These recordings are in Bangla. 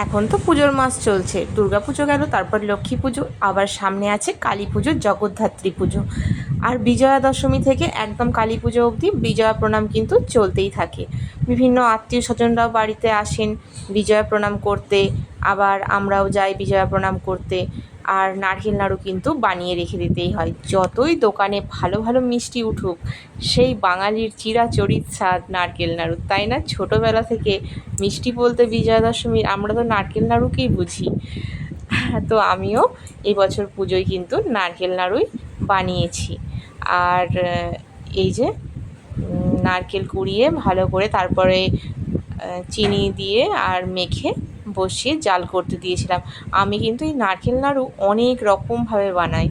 এখন তো পুজোর মাস চলছে, দুর্গাপুজো গেল, তারপর লক্ষ্মী পুজো, আবার সামনে আছে কালী পুজো, জগদ্ধাত্রী পুজো। আর বিজয়া দশমী থেকে একদম কালী পুজো অবধি বিজয়া প্রণাম কিন্তু চলতেই থাকে। বিভিন্ন আত্মীয় স্বজনরাও বাড়িতে আসেন বিজয়া প্রণাম করতে, আবার আমরাও যাই বিজয়া প্রণাম করতে। আর নারকেল নাড়ু কিন্তু বানিয়ে রেখে দিতেই হয়, যতই দোকানে ভালো ভালো মিষ্টি উঠুক, সেই বাঙালির চিরাচরিত স্বাদ নারকেল নাড়ু, তাই না? ছোটোবেলা থেকে মিষ্টি বলতে বিজয়া দশমীর আমরা তো নারকেল নাড়ুকেই বুঝি। তো আমিও এই বছর পুজোয় কিন্তু নারকেল নাড়ুই বানিয়েছি। আর এই যে নারকেল কুড়িয়ে ভালো করে তারপরে চিনি দিয়ে আর মেখে বসিয়ে জাল করতে দিয়েছিলাম। আমি কিন্তু এই নারকেল নাড়ু অনেক রকমভাবে বানাই,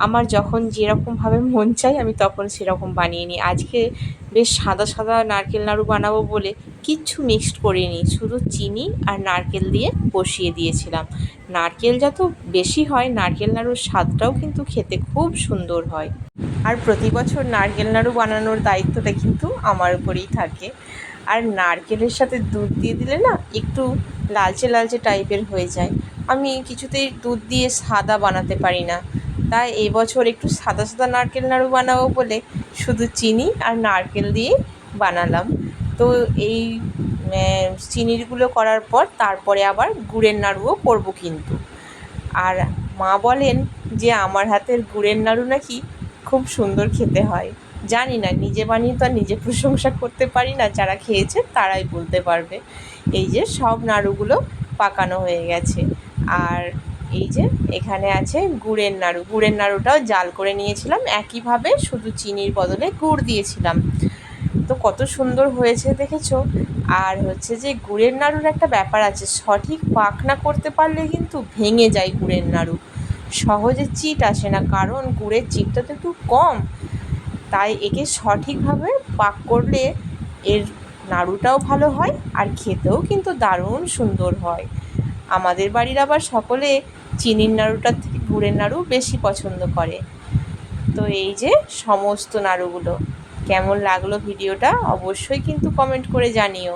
আমার যখন যেরকমভাবে মন চাই আমি তখন সেরকম বানিয়ে নিই। আজকে বেশ সাদা সাদা নারকেল নাড়ু বানাবো বলে কিচ্ছু মিক্সড করিনি, শুধু চিনি আর নারকেল দিয়ে বসিয়ে দিয়েছিলাম। নারকেল যত বেশি হয় নারকেল নাড়ুর স্বাদটাও কিন্তু খেতে খুব সুন্দর হয়। আর প্রতি বছর নারকেল নাড়ু বানানোর দায়িত্বটা কিন্তু আমার উপরেই থাকে। আর নারকেলের সাথে দুধ দিয়ে দিলে না একটু লালচে লালচে টাইপের হয়ে যায়, আমি কিছুতেই দুধ দিয়ে সাদা বানাতে পারি না। তাই এবছর একটু সাদা সাদা নারকেল নাড়ু বানাবো বলে শুধু চিনি আর নারকেল দিয়ে বানালাম। তো এই চিনিরগুলো করার পর তারপরে আবার গুড়ের নাড়ুও করবো কিন্তু। আর মা বলেন যে আমার হাতের গুড়ের নাড়ু নাকি খুব সুন্দর খেতে হয়। জানি না, নিজে বানিয়ে তো আর নিজে প্রশংসা করতে পারি না, যারা খেয়েছে তারাই বলতে পারবে। এই যে সব নাড়ুগুলো পাকানো হয়ে গেছে। আর এই যে এখানে আছে গুড়ের নাড়ু, গুড়ের নাড়ুটাও জাল করে নিয়েছিলাম একইভাবে, শুধু চিনির বদলে গুড় দিয়েছিলাম। তো কত সুন্দর হয়েছে দেখেছো। আর হচ্ছে যে গুড়ের নাড়ুর একটা ব্যাপার আছে, সঠিক পাক না করতে পারলে কিন্তু ভেঙে যায় গুড়ের নাড়ু, সহজে চিট আসে না, কারণ গুড়ের চিটটা তো একটু কম। তাই একে সঠিকভাবে পাক করলে এর নাড়ুটাও ভালো হয় আর খেতেও কিন্তু দারুণ সুন্দর হয়। আমাদের বাড়ির আবার সকলে চিনির নাড়ুটার থেকে গুড়ের নাড়ু বেশি পছন্দ করে। তো এই যে সমস্ত নাড়ুগুলো, কেমন লাগলো ভিডিওটা অবশ্যই কিন্তু কমেন্ট করে জানিও।